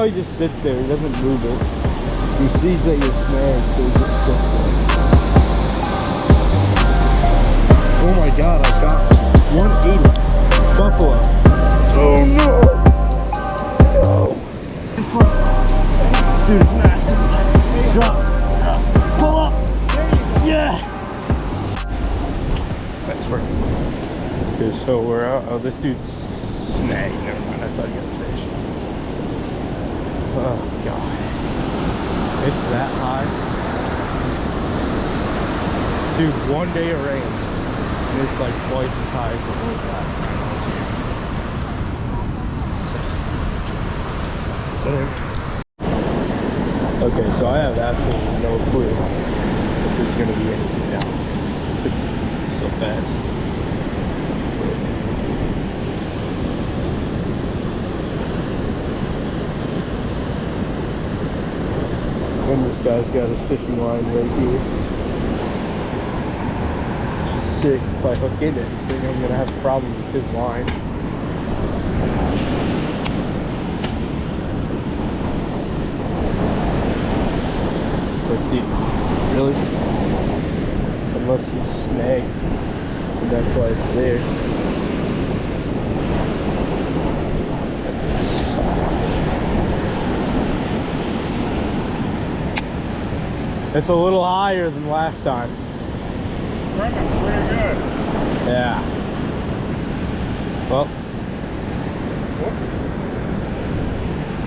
He just sits there, he doesn't move it. He sees that you're snagged, so he just sits there. Oh my god, I got 180. Buffalo. Oh no! This one. Dude, it's massive. Drop. Pull up. Yeah! That's working. Okay, so we're out. Oh, this dude's snagged. Never mind, I thought he got a fish. Oh god. It's that high. Dude, 1 day of rain. And it's like twice as high as it was last time I was here. Okay, so I have absolutely no clue if there's gonna be anything down. It's so fast. And this guy's got his fishing line right here. Which is sick. If I hook into anything, I'm gonna have a problem with his line. But dude, really? Unless he's snagged, and that's why it's there. It's a little higher than last time. Pretty good. Yeah. Well,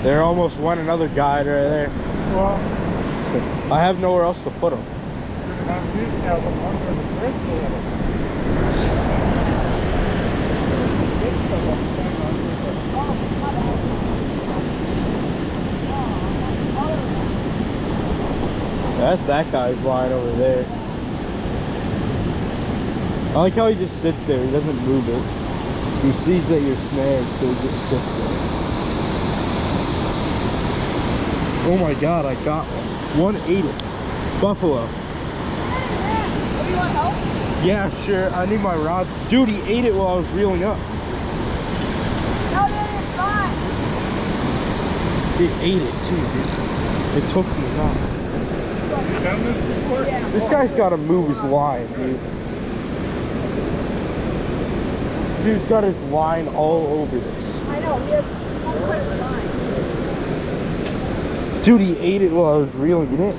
there almost went another guide right there. Well, I have nowhere else to put them. That's that guy's line over there. I like how he just sits there, he doesn't move it. He sees that you're snagged, so he just sits there. Oh my god, I got one. 180. Buffalo. Do you want help? Yeah, sure. I need my rods. Dude, he ate it while I was reeling up. No, dude, it's fine. He ate it too, dude. It's hooked in the knot. Yeah. This guy's gotta move his line, dude. Dude's got his line all over this. I know, he has one part of the line. Dude, he ate it while I was reeling it in.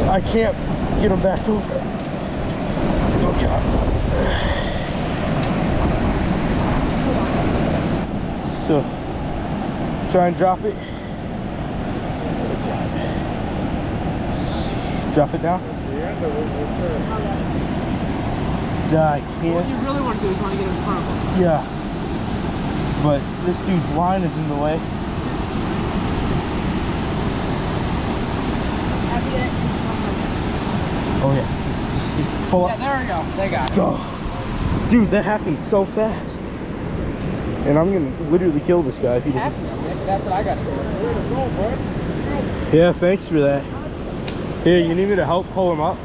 I can't get him back over. Oh god. So, try and drop it. Drop it down. Yeah, I can't. What you really want to do is want to get in front of him. Yeah. But this dude's line is in the way. Oh yeah. Just pull up. Yeah, there we go. They got it. Go. Dude, that happened so fast. And I'm gonna literally kill this guy if he doesn't. That's what I got to do. Yeah, thanks for that. Here, you need me to help pull him up?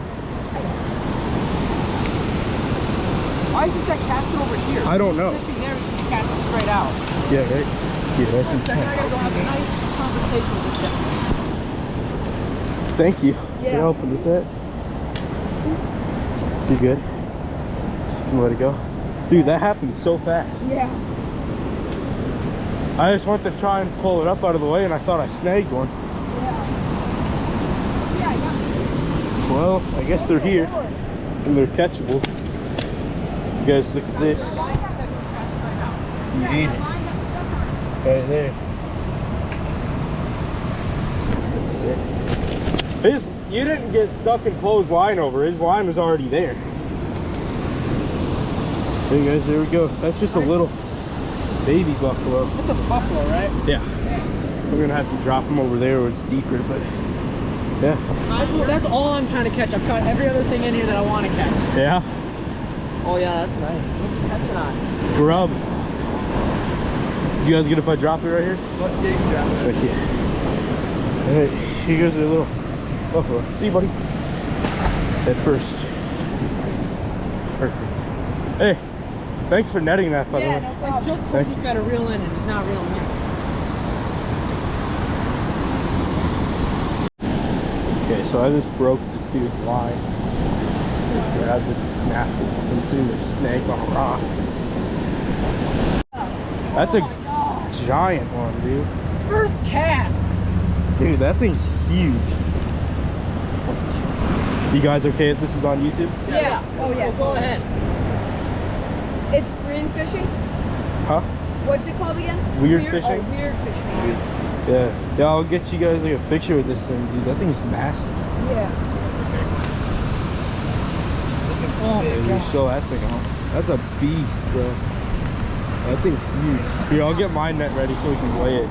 Why is this guy casting over here? I don't know. Fishing there, we should be casting straight out. Yeah, right? Yeah, that's Second, I intense. gotta go have a nice conversation with this guy. Thank you Yeah. for helping with that. You good? You can let it go. Dude, that happened so fast. Yeah. I just went to try and pull it up out of the way and I thought I snagged one. Yeah, I got it. Well, I guess they're here and they're catchable. You guys look at this. You ate it. Right there. That's it. You didn't get stuck and pull his line over. His line was already there. Hey guys, there we go. That's just a little baby buffalo. That's a buffalo, right? Yeah. We're gonna have to drop him over there where it's deeper, but yeah. That's all I'm trying to catch. I've caught every other thing in here that I want to catch. Yeah. Oh yeah, that's nice. What are you catching on? Grub. You guys good if I drop it right here? What dig drop? Thank you. Alright, here goes your little buffalo. See you, buddy. At first. Perfect. Hey, Thanks for netting that, by the Yeah, way. no I problem. just told Thank this guy to reel in and he's not reeling in. Okay, so I just broke this dude's line. Just grabbed it and snapped it. It's been sitting there snake on a rock. That's a giant one, dude. First cast. Dude, that thing's huge. You guys okay if this is on YouTube? Yeah. Oh, yeah. Well, go ahead. It's green fishing. Huh? What's it called again? Weird fishing? Oh, weird fishing. Yeah. Yeah, I'll get you guys like a picture of this thing, dude. That thing's massive. Yeah. Oh Yeah, my you god. show that thing off. That's a beast, bro. That thing's huge. Here, I'll get my net ready so we can weigh it.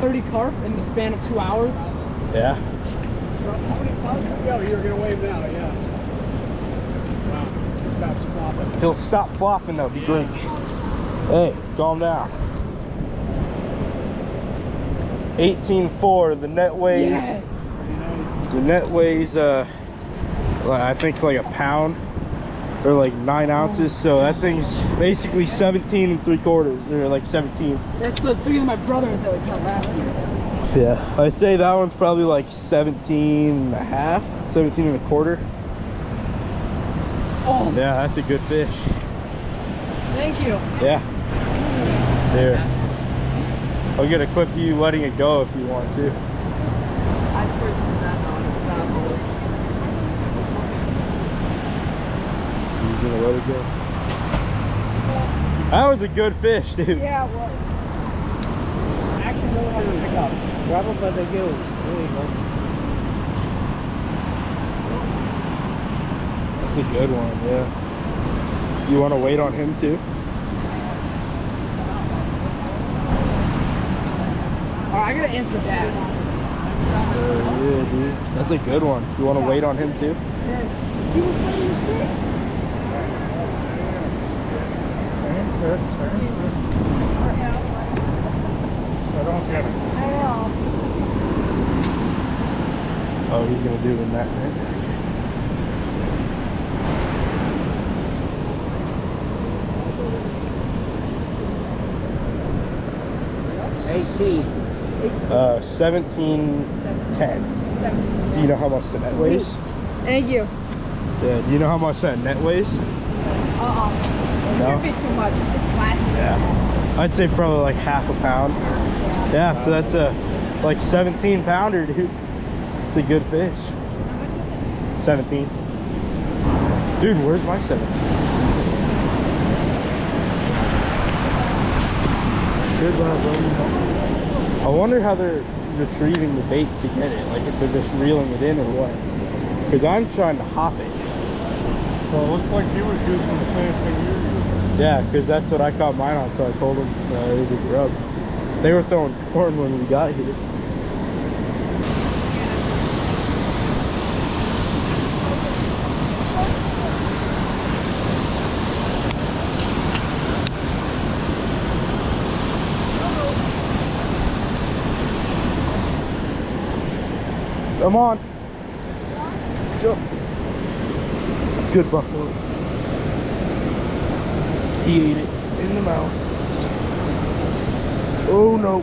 30 carp in the span of 2 hours. Yeah. How many pounds? Yeah, you're gonna wave now, yeah. Wow. Stop flopping. He'll stop flopping, that'll be great. Hey, calm down. 18.4, the net weighs. Yes. The net weighs, I think like a pound or like 9 ounces. So that thing's basically 17 3/4, or like 17. That's the thing that my brothers that we caught last year. Yeah, I say that one's probably like 17 and a half, 17 and a quarter. Oh, Yeah, that's a good fish. thank you. Yeah. There. I'll get a clip of you letting it go if you want to. I first did that on the He's gonna let it go. That was a good fish, dude. Yeah, it was. Actually, no one to pick up. Grab them by the gills. There you go. That's a good one, yeah. You want to wait on him too? Oh, I gotta answer that. Yeah, dude. That's a good one. You want to wait on him too? I don't get it. I know. Oh, he's gonna do it in that net. 18. 17.10. 17. Do you know how much the net weighs? Thank you. Yeah. Do you know how much that net weighs? It No? should be too much. It's just plastic. Yeah. I'd say probably like half a pound. Yeah. So that's a like 17 pounder, dude. It's a good fish. 17. Dude, where's my 17? Good job, bro. I wonder how they're retrieving the bait to get it. Like if they're just reeling it in or what. Because I'm trying to hop it. Well, it looks like he was using the same thing you're using. Yeah, because that's what I caught mine on. So I told them it was a grub. They were throwing corn when we got here. Come on. Go. Good buffalo. He ate it in the mouth. Oh no.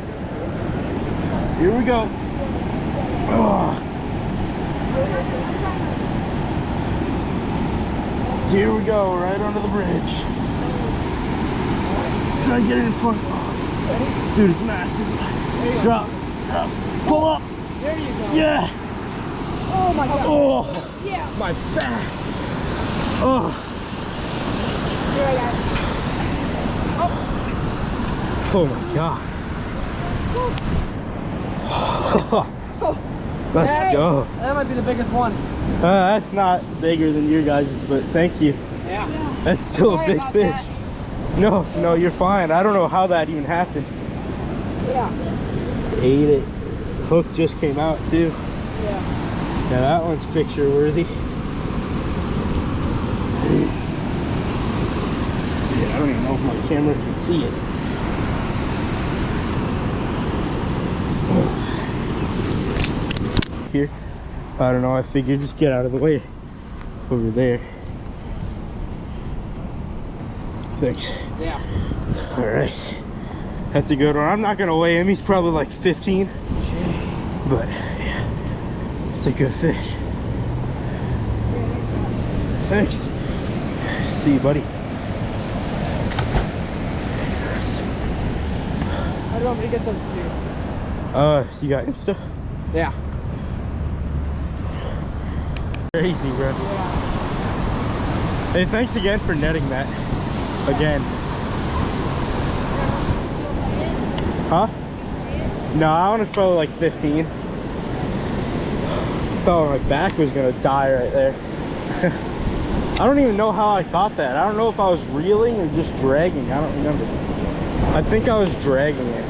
Here we go. Oh. Here we go, right under the bridge. Try and get it in front. Oh. Dude, it's massive. Drop. Drop. Pull up. There you go. Yeah. Oh my god. Oh. Yeah. My back. Oh. Here I got it. Oh my god. Let's Nice. go. That might be the biggest one. That's not bigger than your guys', but thank you. Yeah. That's still Sorry a big about fish. that. No, no, you're fine. I don't know how that even happened. Yeah. Ate it. Hook just came out too. Yeah. Yeah, that one's picture worthy. Yeah, I don't even know if my camera can see it. Here, I don't know. I figured just get out of the way over there. Thanks. Yeah. All right. That's a good one. I'm not gonna weigh him. He's probably like 15. Jeez. But yeah, it's a good fish. Thanks. See you, buddy. How do you want me to get those to you? You got Insta? Yeah. Crazy, bro. Yeah. Hey, thanks again for netting that. Again. Huh? No, that one was probably like 15. Felt like my back was gonna die right there. I don't even know how I caught that. I don't know if I was reeling or just dragging. I don't remember. I think I was dragging it.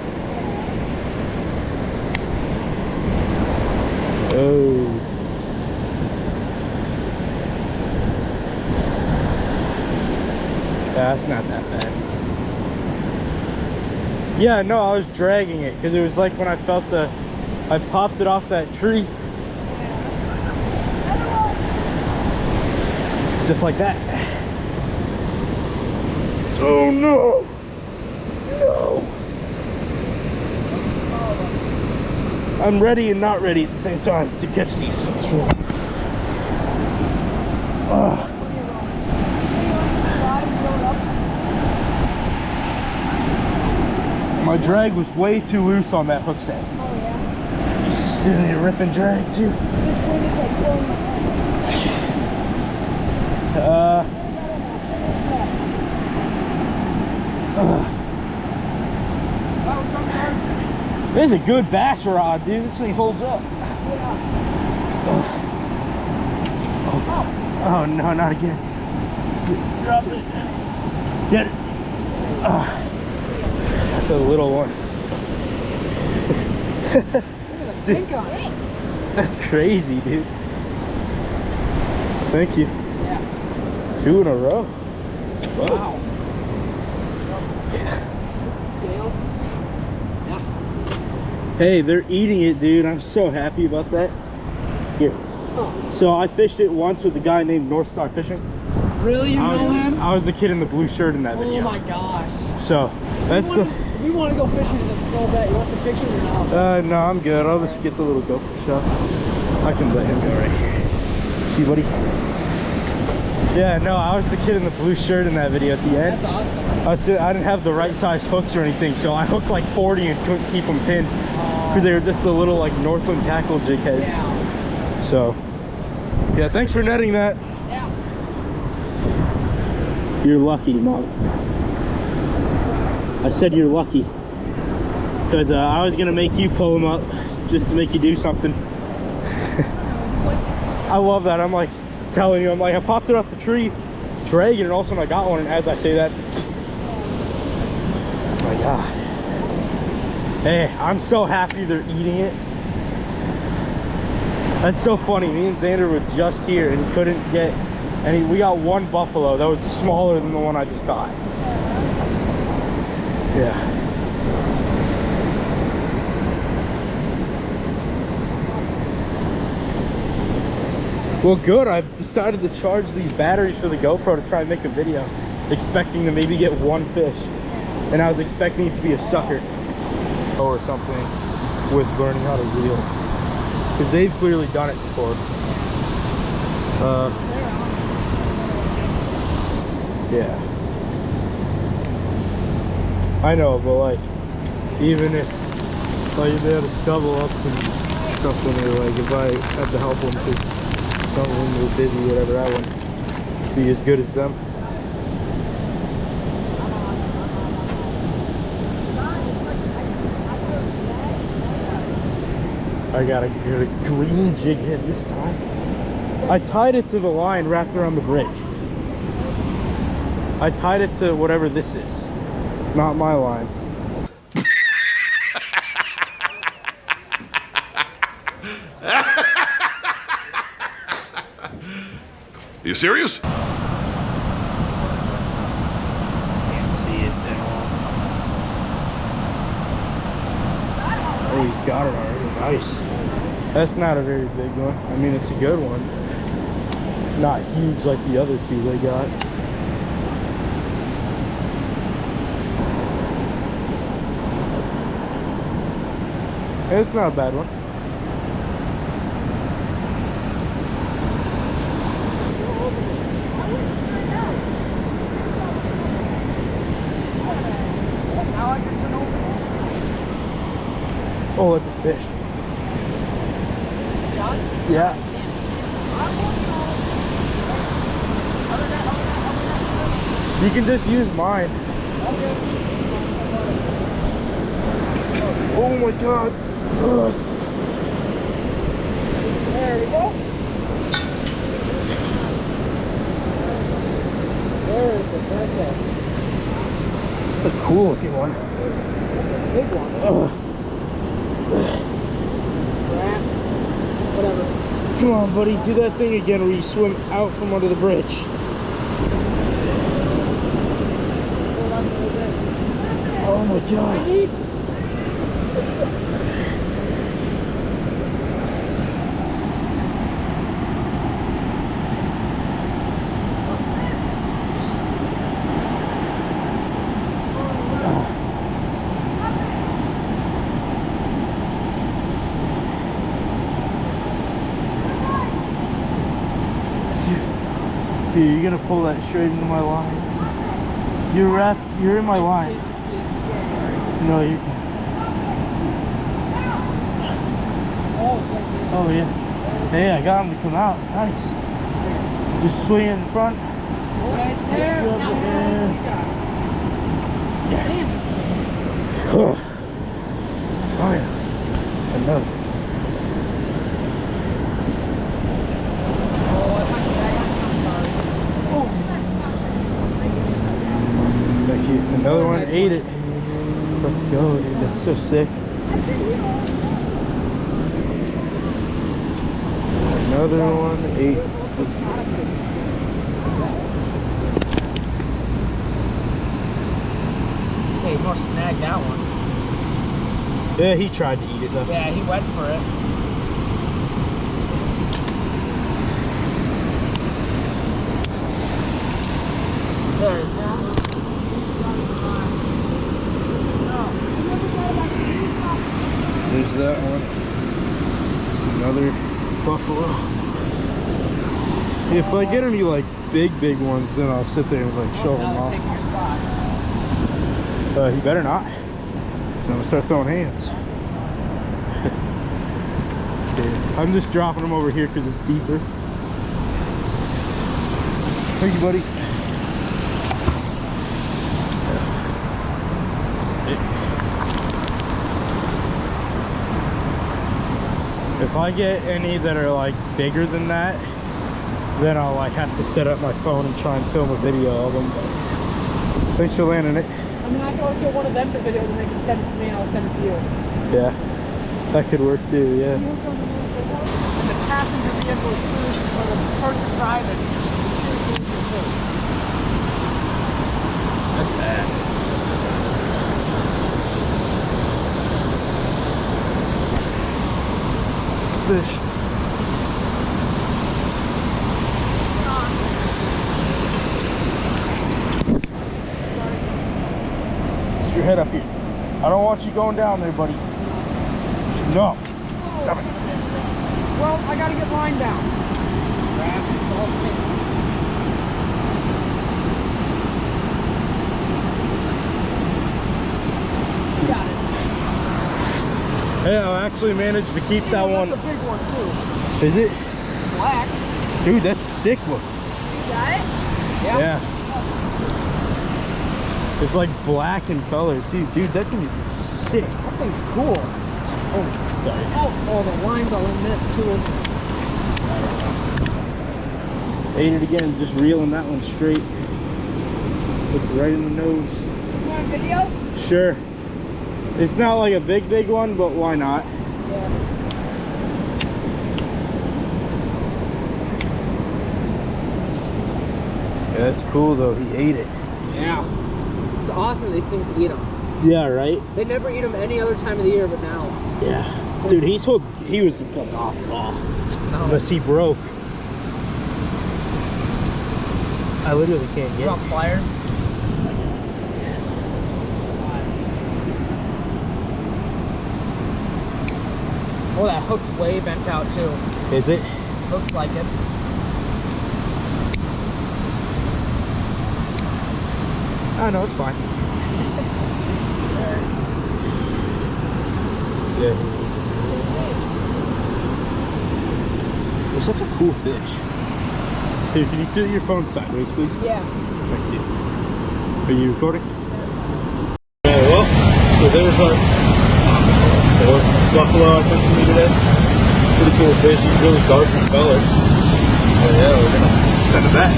Oh. Yeah, that's not that bad. Yeah, no, I was dragging it because it was like when I felt I popped it off that tree. Just like that. Oh no! No! I'm ready and not ready at the same time to catch these things. My drag was way too loose on that hook set. Oh yeah. You silly rip and drag too. This thing is like blowing my head. This is a good bass rod, dude. This thing holds up. Oh no, not again. Drop it. Get it. That's a little one. Dude, that's crazy, dude. Thank you. Yeah. 2 in a row. Whoa. Wow. Scale. Yeah. Hey, they're eating it, dude. I'm so happy about that. Here. Oh. So I fished it once with a guy named North Star Fishing. Really? You know him? I was the kid in the blue shirt in that video. Oh my gosh. So that's We want to go fishing in the full bet. You want some pictures or no? No, I'm good. I'll just get the little GoPro shot. I can let him go right here. See, buddy? Yeah, no, I was the kid in the blue shirt in that video at the end. That's awesome. I didn't have the right size hooks or anything, so I hooked like 40 and couldn't keep them pinned because they were just the little like Northland tackle jig heads. Yeah. So, yeah, thanks for netting that. Yeah. You're lucky, Mom. I said you're lucky because I was gonna make you pull them up just to make you do something. I love that. I'm like telling you, I'm like, I popped it off the tree, dragging, and all of a sudden I got one, and as I say that, oh my God. Hey, I'm so happy they're eating it. That's so funny. Me and Xander were just here and couldn't get any. We got one buffalo that was smaller than the one I just got. Yeah. Well, good. I decided to charge these batteries for the GoPro to try and make a video, expecting to maybe get one fish. And I was expecting it to be a sucker or something with learning how to reel. Because they've clearly done it before. Yeah. I know, but like, even if like they had to double up and stuff when they were like, if I had to help them to some of them were busy, whatever, I wouldn't be as good as them. I got a green jig head this time. I tied it to the line wrapped around the bridge. I tied it to whatever this is, not my line. Are you serious? Can't see it at all. Oh, he's got it already. Nice. That's not a very big one. I mean, it's a good one. Not huge like the other two they got. It's not a bad one. Oh, it's a fish. Yeah. You can just use mine. Oh my god. Ugh. There we go. There is the perfect. It's a cool looking one. Big one. Ugh. Crap. Whatever. Come on, buddy, do that thing again where you swim out from under the bridge. Oh my god. Dude, you're gonna pull that straight into my lines. You're in my line. No, you can't. Oh yeah. Hey, I got him to come out. Nice. Just swing in front. Right there. Good job, man. Yes. Oh. Fine. Another. Another one ate it. Let's go, dude. That's so sick. Another one ate. Hey, you must snag that one. Yeah, he tried to eat it though. Yeah, he went for it. There's that. There's that one. Another buffalo. If I get any like big ones, then I'll sit there and like show them Now off. taking your spot. He better not. I'm gonna start throwing hands. Okay. I'm just dropping them over here because it's deeper. Thank you, buddy. If I get any that are like bigger than that, then I'll like have to set up my phone and try and film a video of them. Thanks for landing it. I mean, I can always get one of them to video and they can send it to me and I'll send it to you. Yeah, that could work too, yeah. And the passenger vehicle is food, or the person driving is food. That's bad. Fish. Get your head up here. I don't want you going down there, buddy. No. Stop it. Well, I gotta get line down. Grab it, it's all taken. You got it. Hey, I actually managed to keep that one. That's a big one too. Is it? Black. Dude, that's sick looking. You got it? Yeah. It's like black in color too. Dude, that thing is sick. That thing's cool. Oh, sorry. Oh, the line's all in this too, isn't it? Ate it again, just reeling that one straight. Looked right in the nose. You want a video? Sure. It's not like a big one, but why not? Yeah. Yeah, that's cool though. He ate it. Yeah. It's awesome these things eat them. Yeah, right? They never eat them any other time of the year, but now. Yeah. Dude, he was like off the ball. No. Unless he broke. I literally can't You get want it. pliers? Oh, that hook's way bent out too. Is it? Looks like it. I know, it's fine. Yeah. It's such a cool fish. Here, can you do your phone sideways, please? Yeah. Thank you. Are you recording? Yeah, well, so there's our fourth buffalo, I think, for me today. Pretty cool fish. He's really dark in color. Oh yeah, we're gonna send him back.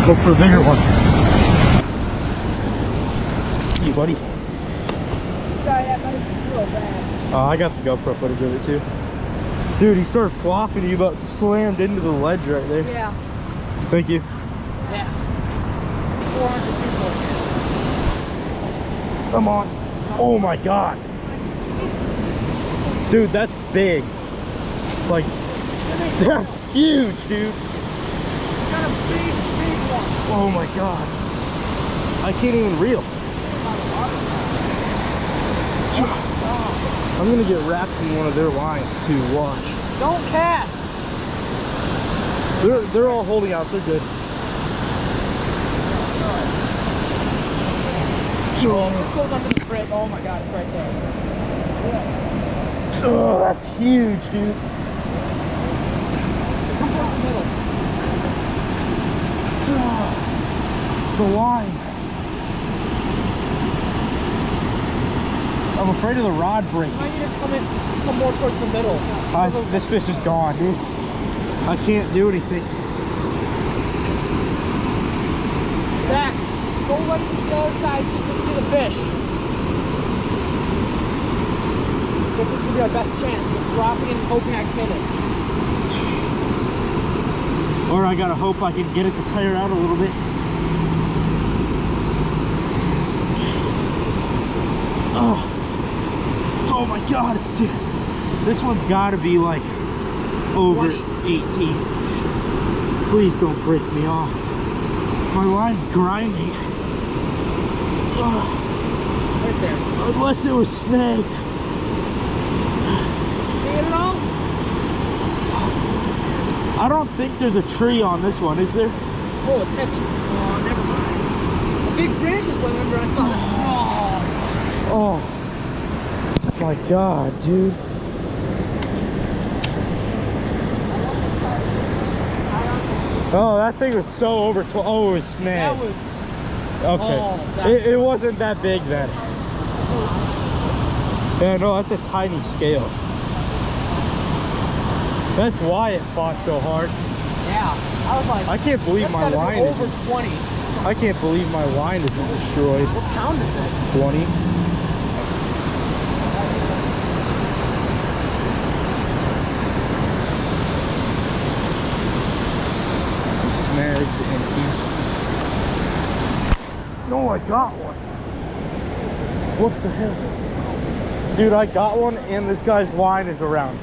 Hope for a bigger one. See you, buddy. Sorry, that might be real bad. I got the GoPro footage of it too. Dude, he started flopping. He about slammed into the ledge right there. Yeah. Thank you. Yeah. 400 people. Come on. Oh my god. Dude, that's big. Like, that's huge, dude. Got a big one. Oh my god. I can't even reel. I'm gonna get wrapped in one of their lines to watch. Don't cast. They're all holding out. They're good. This goes under the grip. Oh my god, it's right there. Oh, that's huge, dude. Come down the middle. The line. I'm afraid of the rod breaking. I need to come more towards the middle. This fish is gone, dude. I can't do anything. Zach, go right to the other side so you can see the fish. This is gonna be our best chance. Just dropping it and hoping I can hit it. Or I gotta hope I can get it to tire out a little bit. Oh my god, dude. This one's gotta be like over 18. Please don't break me off. My line's grinding. Right there. Unless it was snag. See it at all? I don't think there's a tree on this one, is there? Oh, it's heavy. Oh, never mind. A big branch is what I remember I saw that. Oh my god, dude. Oh, that thing was so over. Oh, it was snag. That was. Okay. Oh, It wasn't that big then. Yeah, no, that's a tiny scale. That's why it fought so hard. Yeah. I was like, I can't believe that's my gotta be line over isn't. 20. I can't believe my line isn't destroyed. What pound is it? 20. Snagged and pieced. No, I got one. What the hell? Dude, I got one and this guy's line is around.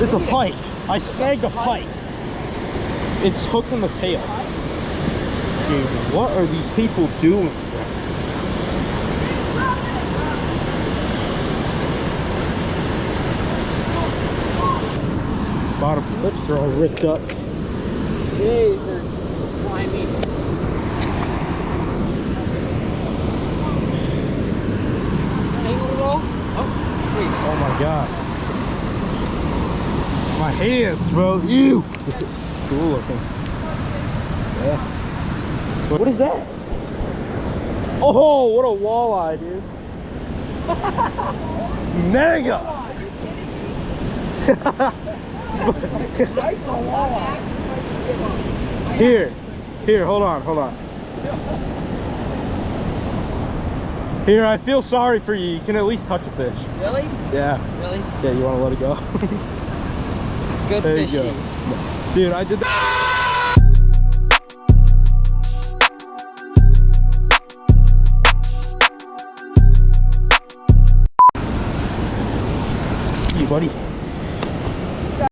It's a pike. I snagged a pike. It's hooked in the tail. Dude, what are these people doing? Bottom clips are all ripped up. Jeez, they're slimy. Tangled at all? Oh, sweet. Oh my god. My hands, bro. Ew. Cool looking. Yeah. What is that? Oh, what a walleye, dude. Mega. Here, hold on. Here, I feel sorry for you. You can at least touch a fish. Really? Yeah. Really? Yeah, you want to let it go? Good There you fishy. go. Dude, I did that. See you, buddy.